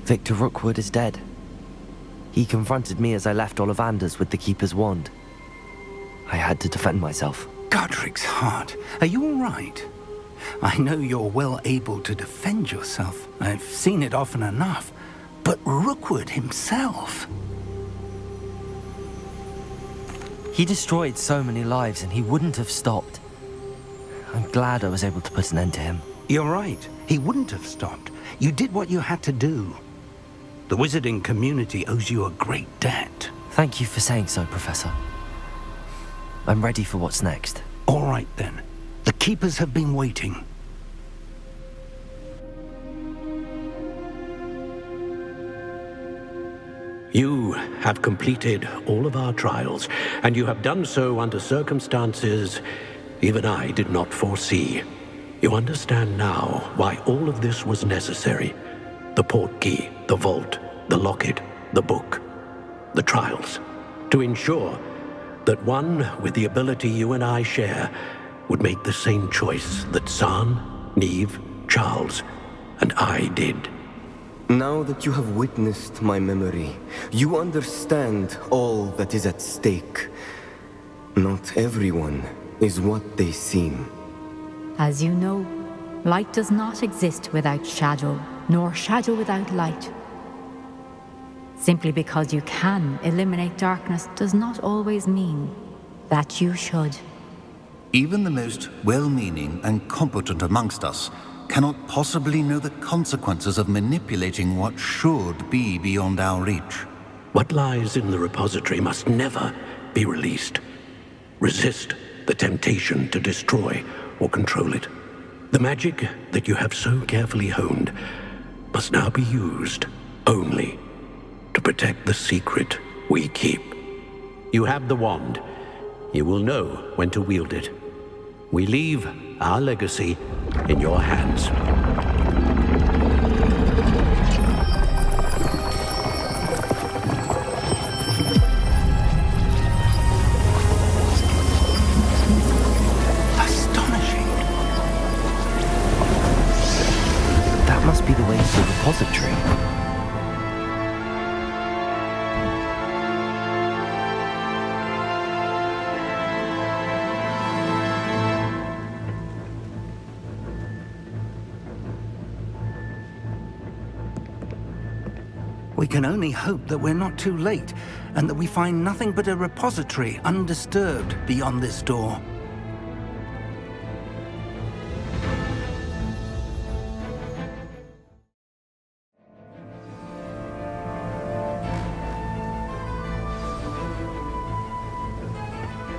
Victor Rookwood is dead. He confronted me as I left Ollivanders with the Keeper's wand. I had to defend myself. Godric's heart, are you all right? I know you're well able to defend yourself. I've seen it often enough. But Rookwood himself... He destroyed so many lives and he wouldn't have stopped. I'm glad I was able to put an end to him. You're right. He wouldn't have stopped. You did what you had to do. The wizarding community owes you a great debt. Thank you for saying so, Professor. I'm ready for what's next. All right, then. The Keepers have been waiting. You have completed all of our trials, and you have done so under circumstances even I did not foresee. You understand now why all of this was necessary. The portkey, the vault, the locket, the book, the trials. To ensure that one with the ability you and I share would make the same choice that San, Neve, Charles, and I did. Now that you have witnessed my memory, you understand all that is at stake. Not everyone is what they seem. As you know, light does not exist without shadow, nor shadow without light. Simply because you can eliminate darkness does not always mean that you should. Even the most well-meaning and competent amongst us cannot possibly know the consequences of manipulating what should be beyond our reach. What lies in the repository must never be released. Resist the temptation to destroy or control it. The magic that you have so carefully honed must now be used only to protect the secret we keep. You have the wand. You will know when to wield it. We leave our legacy in your hands. Astonishing. That must be the way to the repository. We can only hope that we're not too late, and that we find nothing but a repository undisturbed beyond this door.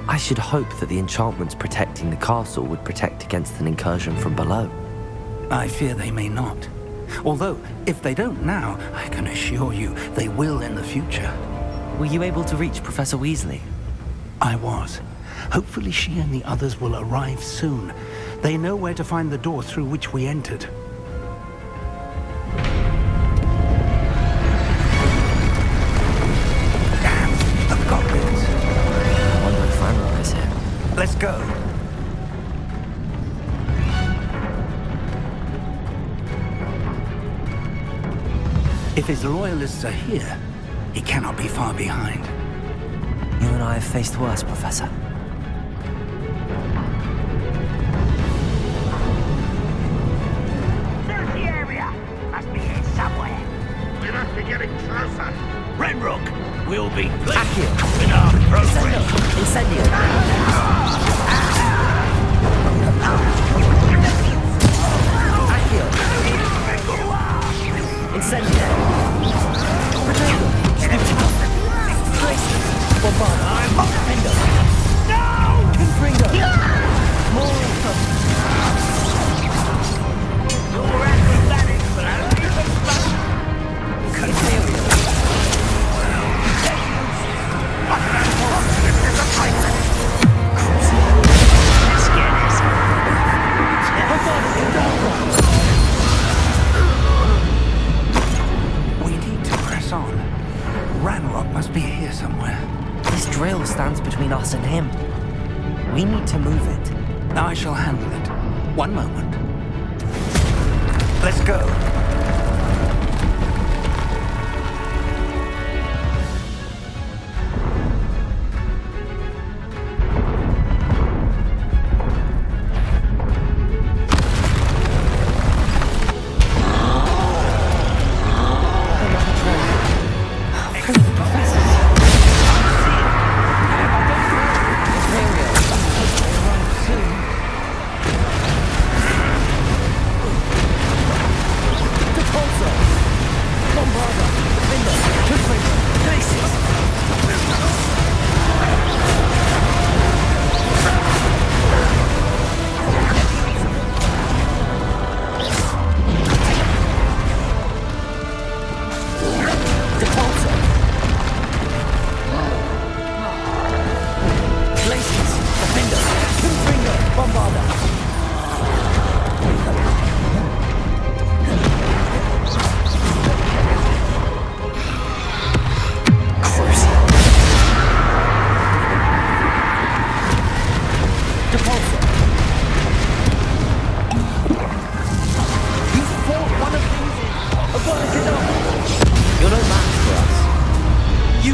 I should hope that the enchantments protecting the castle would protect against an incursion from below. I fear they may not. Although, if they don't now, I can assure you they will in the future. Were you able to reach Professor Weasley? I was. Hopefully she and the others will arrive soon. They know where to find the door through which we entered. Damn, the goblins. I wonder if Ranrock is here. Let's go. If his loyalists are here, he cannot be far behind. You and I have faced worse, Professor. Search the area! Must be here somewhere. We must be getting closer. Renrook, we'll be Accio. with our progress. Incendio! Accio! Incendio! Protego! Stupendo! Tracy! Bombardo! Fendo! No! Confringo! More income! Your acrobatics, Contario! Let's get this. We need to press on. Ranrock must be here somewhere. This drill stands between us and him. We need to move it. I shall handle it. One moment. Let's go.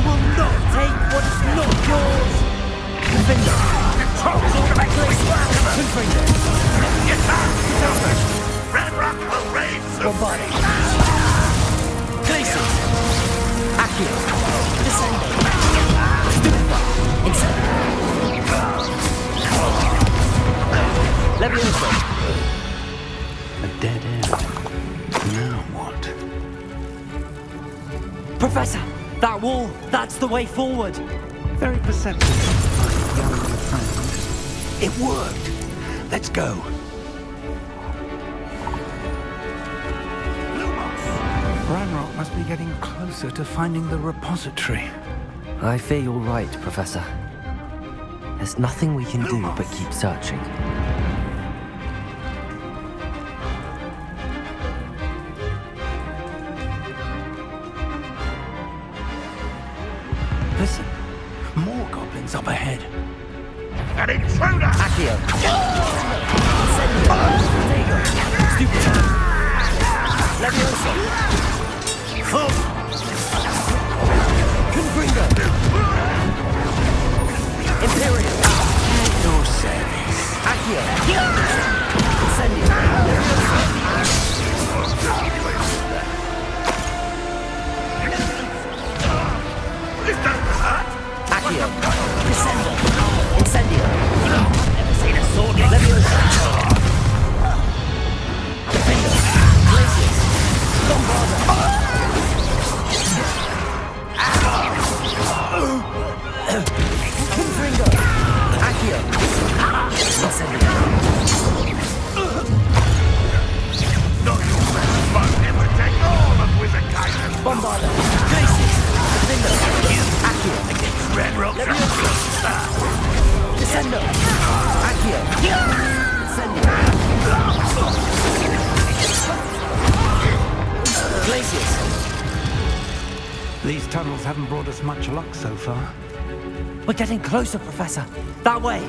You will not take what is not yours! Defender! Controls all the Confringo! Get back! Red Rock will reign supreme! Glaciers! Accio! Descending! Stupefy! Incendio! Levioso! A dead end. Now what? Professor! That wall! That's the way forward! Very perceptive, my young friend. It worked. Let's go. Ranrock must be getting closer to finding the repository. I fear you're right, Professor. There's nothing we can do but keep searching. Listen, more goblins up ahead. An intruder! Accio! Stupefy! Levioso! Confringo! Imperial! No service. Accio! Incendio! This doesn't hurt! Accio! Descendo! Incendio! Never seen a sword like Levioso! Defender! Glaciers! Bombarda! Confringo! Accio! Incendio! Not your best fun ever take all of Wizard Kaiser's Bombarda! Glaciers! Defender! Accio! against Red Rock. Descendo! Accio! Incendio! Glaciers! These tunnels haven't brought us much luck so far. We're getting closer, Professor. That way.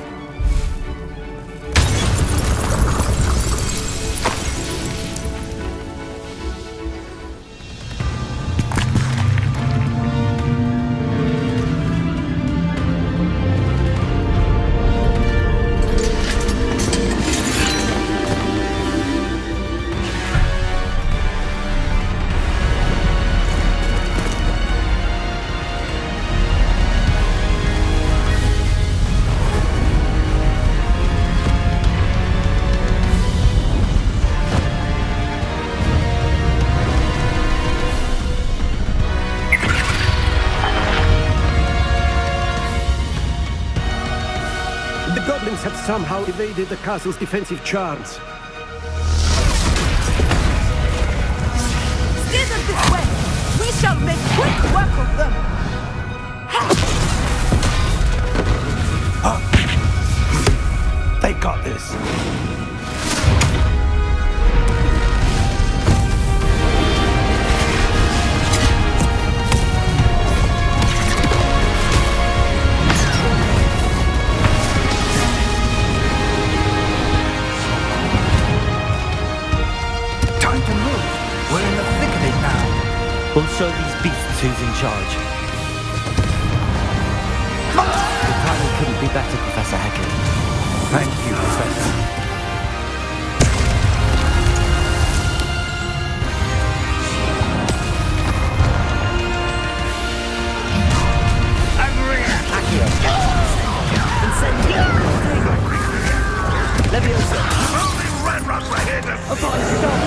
The goblins have somehow evaded the castle's defensive charms. Steer them this way! We shall make quick work of them! They got this. Time to move. We're in the thick of it now. We'll show these beasts who's in charge. The timing couldn't be better, Professor Hecken. Thank you, Professor. Accio! Incendio! Levioso! Only Red Rock were here to Upon stop!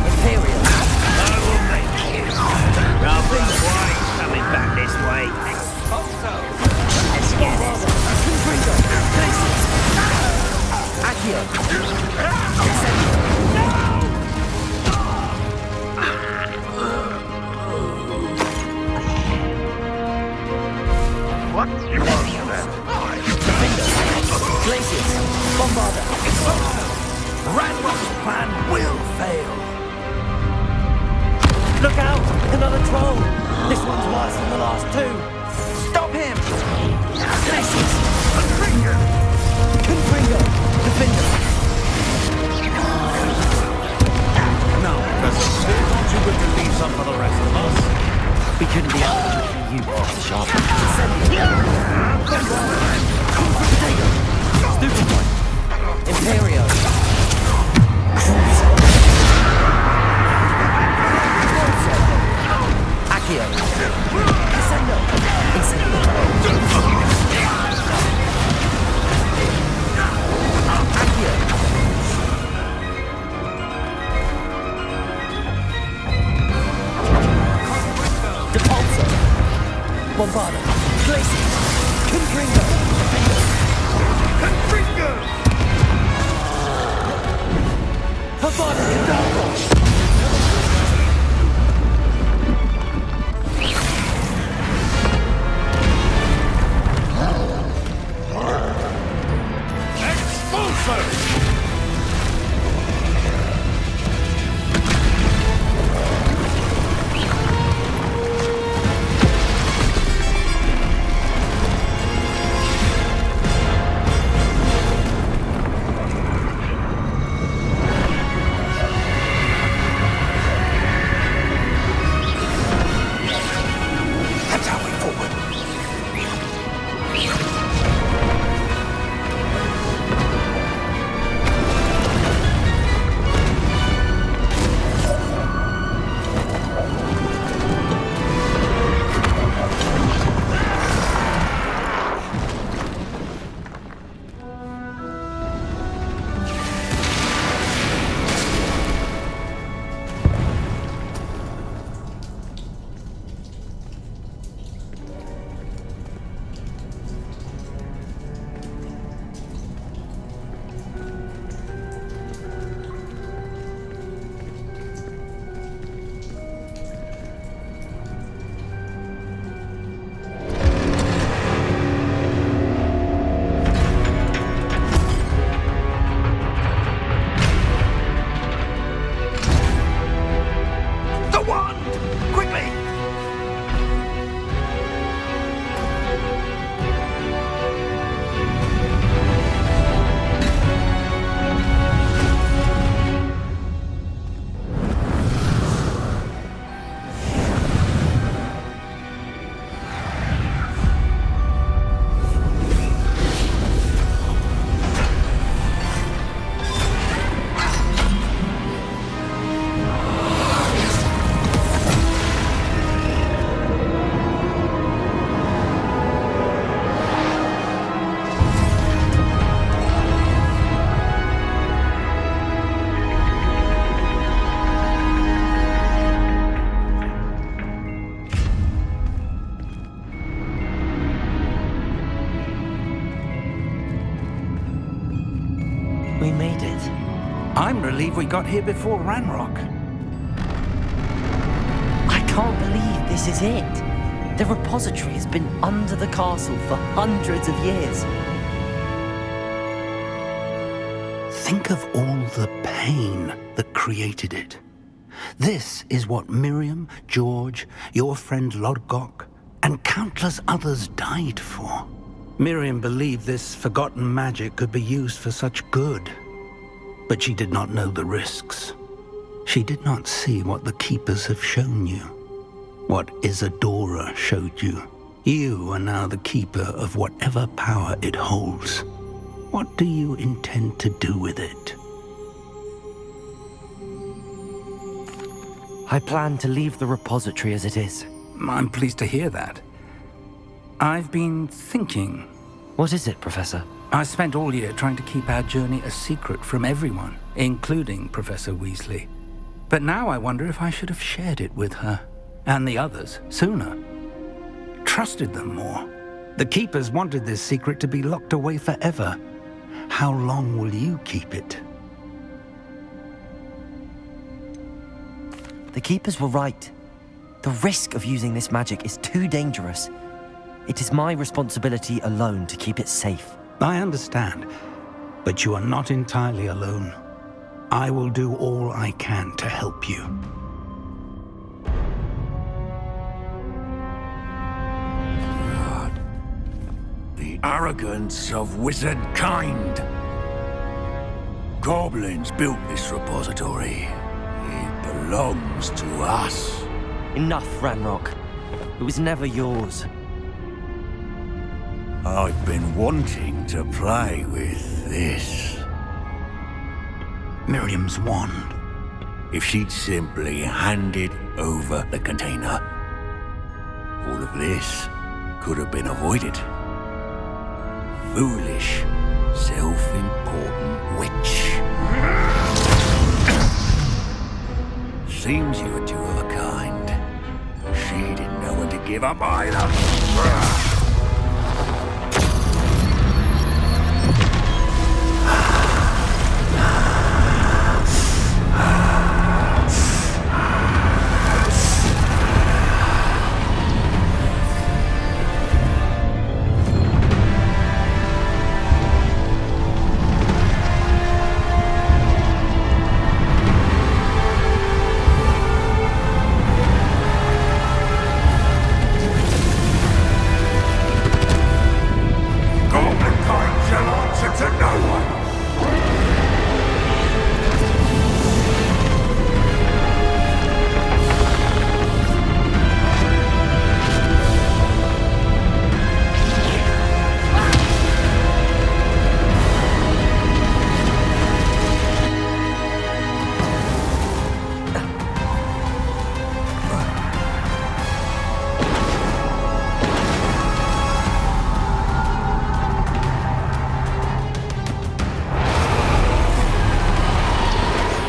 Imperial! I will make you. Rather twice coming back this way. Let's get it. Confringo! Glaciers! Accio! Incendio! What? You won't do that. Defender! Glaciers! Bombarda! Ranrock's plan will fail. Look out! Another troll! This one's worse than the last two! Stop him! Glaciers! Confringo! Defender! Now, Professor, don't you would leave some for the rest of us? We couldn't be out of you, Professor Sharp. Stupid one. Imperio. Accio. Descendo. Accio. Depulso. Bombarda. Glacier. Confringo. Confringo! Havana Cadabra. Expulso! We made it. I'm relieved we got here before Ranrock. I can't believe this is it. The repository has been under the castle for hundreds of years. Think of all the pain that created it. This is what Miriam, George, your friend Lodgok, and countless others died for. Miriam believed this forgotten magic could be used for such good, but she did not know the risks. She did not see what the Keepers have shown you, what Isadora showed you. You are now the Keeper of whatever power it holds. What do you intend to do with it? I plan to leave the repository as it is. I'm pleased to hear that. I've been thinking. What is it, Professor? I spent all year trying to keep our journey a secret from everyone, including Professor Weasley. But now I wonder if I should have shared it with her, and the others, sooner. Trusted them more. The Keepers wanted this secret to be locked away forever. How long will you keep it? The Keepers were right. The risk of using this magic is too dangerous. It is my responsibility alone to keep it safe. I understand, but you are not entirely alone. I will do all I can to help you. God. The arrogance of wizard kind. Goblins built this repository. It belongs to us. Enough, Ranrock. It was never yours. I've been wanting to play with this. Miriam's wand. If she'd simply handed over the container, all of this could have been avoided. Foolish, self-important witch. Seems you were two of a kind. She didn't know when to give up either.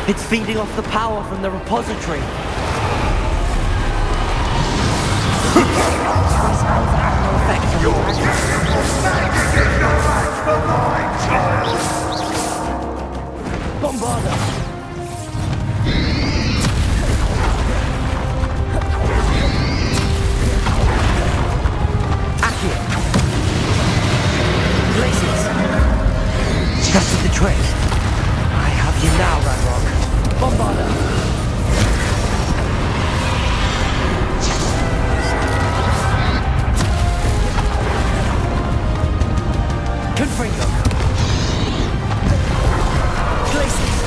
It's feeding off the power from the repository. Bombarda! Accio! Glacius! That's the trick. I have you now, Ranrock. Bombarda! Confringo! Glacius!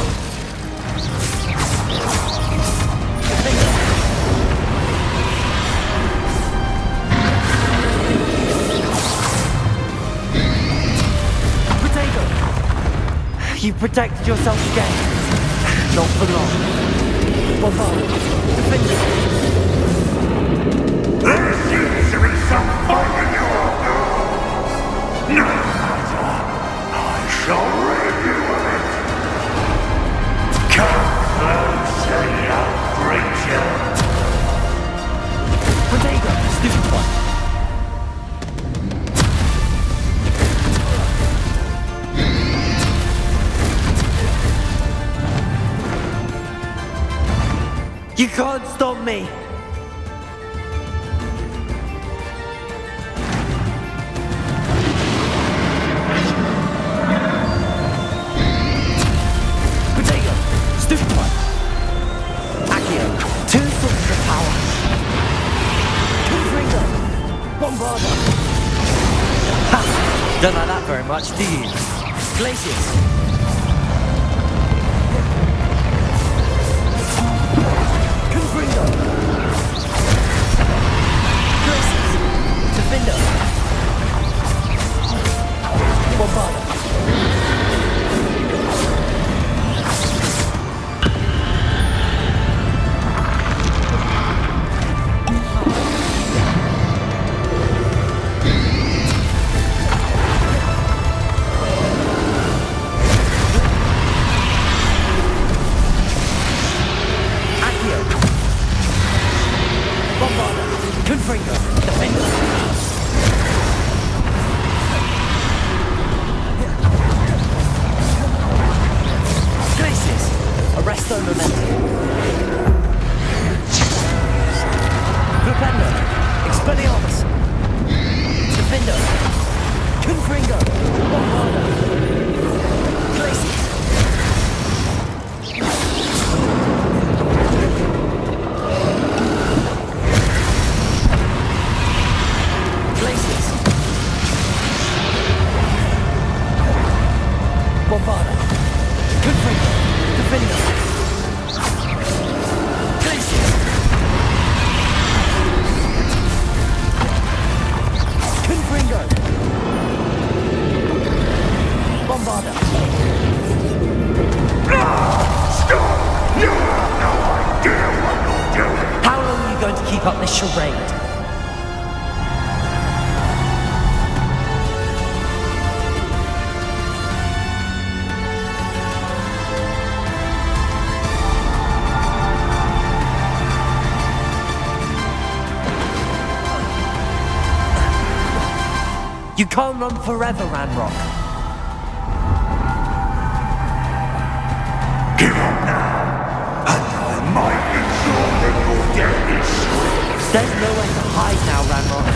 Confringo! Potato! You protected yourself again. Not for long. Bombarda! Defender! There seems to be some fighting you all do. No matter. I shall rid you of it. Come closer, young creature. Potato! Stupid one! You can't stop me! Potato! Stupid one! Accio! Two sources of power! Confringo! Bombarda! Ha! Don't like that very much, do you? Glacius! Confringo! Glacius! Defender! Bombarda! Accio! Bombarda! Confringo! Defender! Glacius! Arresto momentum! Flipendo! Expelliarmus! Defender! Confringo! Bombarda! Glacius! Glacius! Bombarda! Confringo! Defender! Glacius! going to keep up this charade. You can't run forever, Ranrock. Give up now, and I might ensure that your death is swift. There's nowhere to hide now, Ranrock.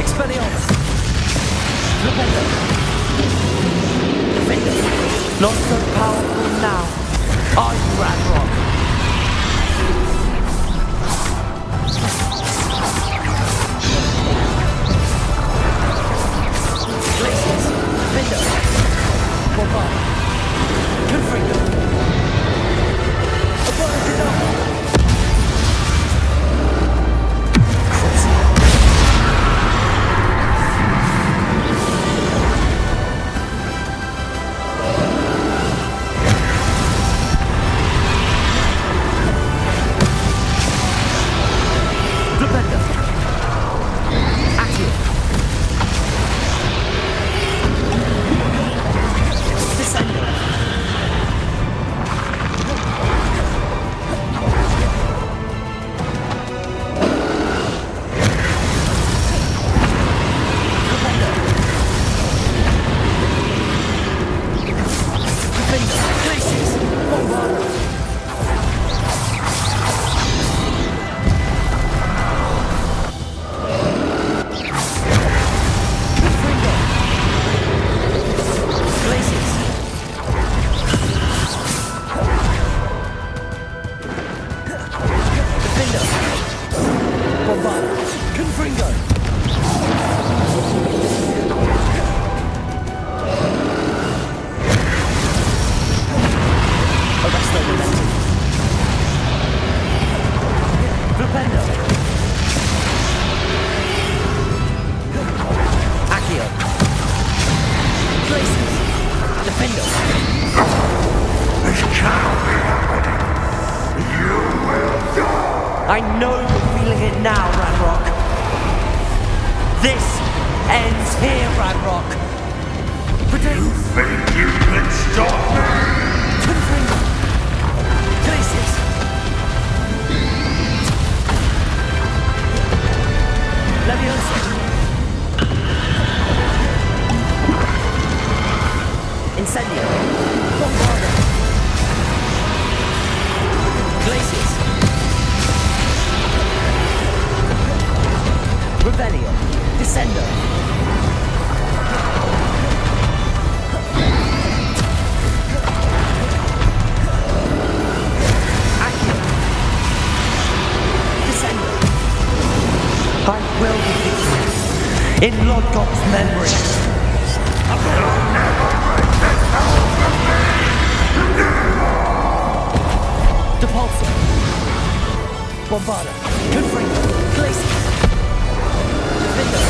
Expelliarmus! Repender! Defender! Not so powerful now. Are you, Ranrock? Glaciers! Defender! Bombard! Confringo! Abominable! I know you're feeling it now, Ranrock. This ends here, Ranrock. You think you can stop me? Confringo! Glaciers! Leviosa! Incendio! Bombarda! Glaciers! Revelio! Descendo! I will defeat you in Lodgok's memory. Depulso. Bombarda. Confringo. Glaciers. Defender.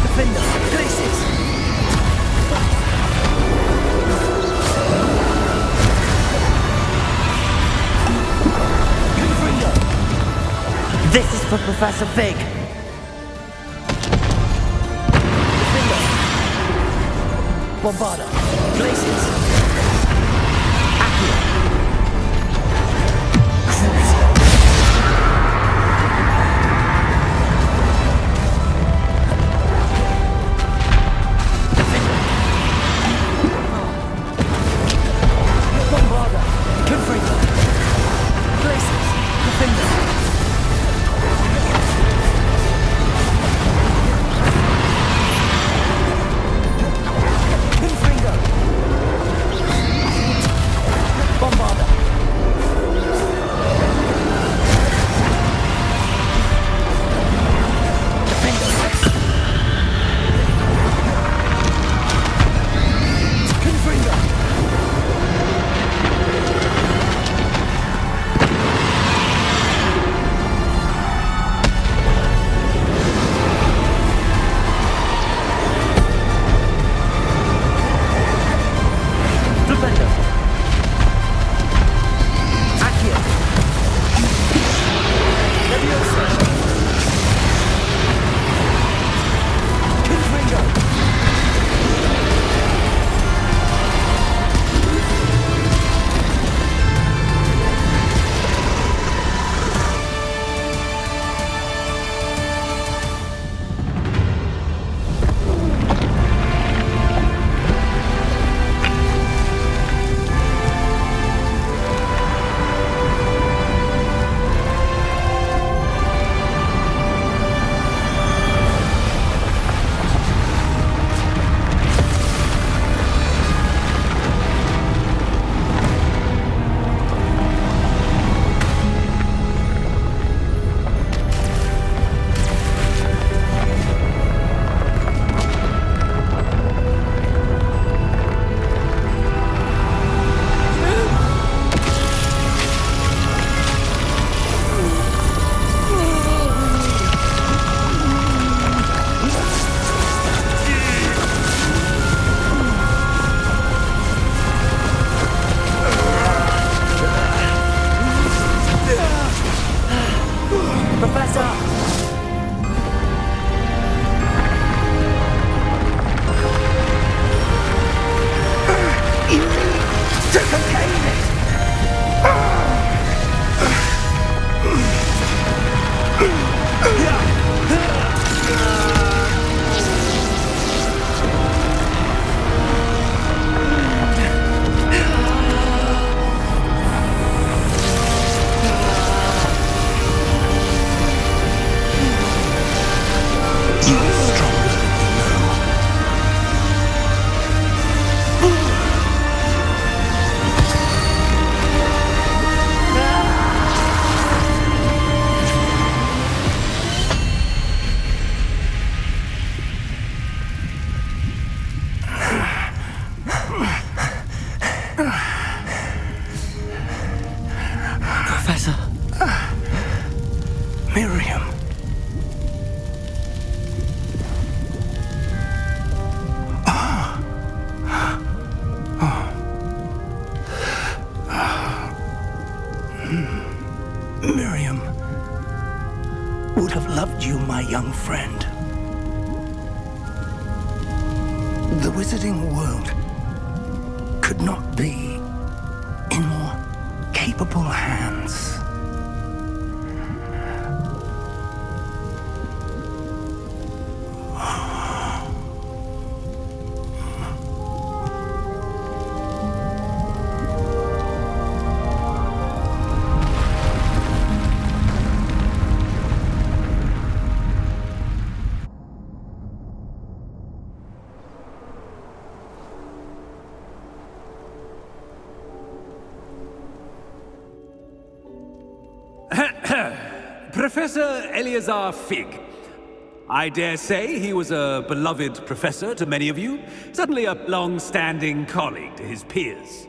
Defender, Glaciers! Confringo! This is for Professor Fig! Defender! Bombarda! Glaciers! Accio! Crucio! protect you, my young friend. The wizarding world could not be in more capable hands. Professor Eleazar Fig. I dare say he was a beloved professor to many of you, certainly a long-standing colleague to his peers.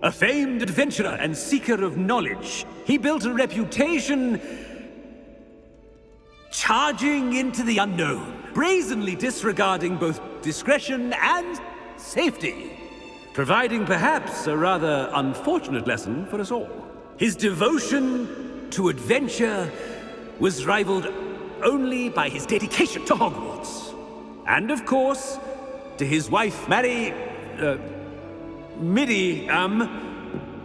A famed adventurer and seeker of knowledge, he built a reputation charging into the unknown, brazenly disregarding both discretion and safety, providing perhaps a rather unfortunate lesson for us all. His devotion to adventure was rivaled only by his dedication to Hogwarts. And of course, to his wife, Middy,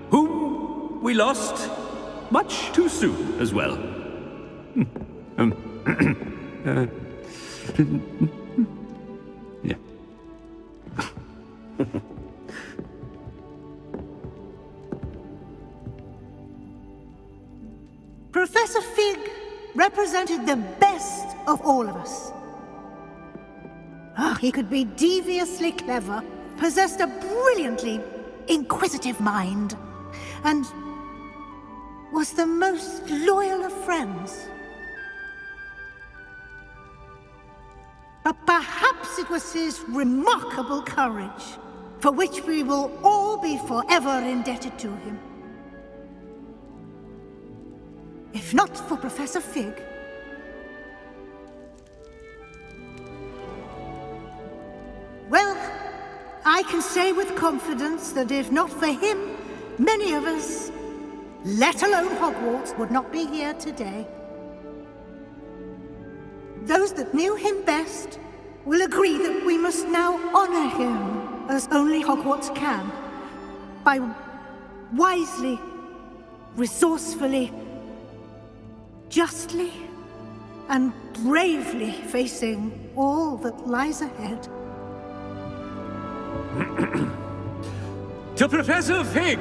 whom we lost much too soon as well. Yeah. Professor Fig represented the best of all of us. He could be deviously clever, possessed a brilliantly inquisitive mind, and was the most loyal of friends. But perhaps it was his remarkable courage, for which we will all be forever indebted to him. If not for Professor Fig, well, I can say with confidence that if not for him, many of us, let alone Hogwarts, would not be here today. Those that knew him best will agree that we must now honor him as only Hogwarts can, by wisely, resourcefully, justly and bravely facing all that lies ahead. To Professor Fig!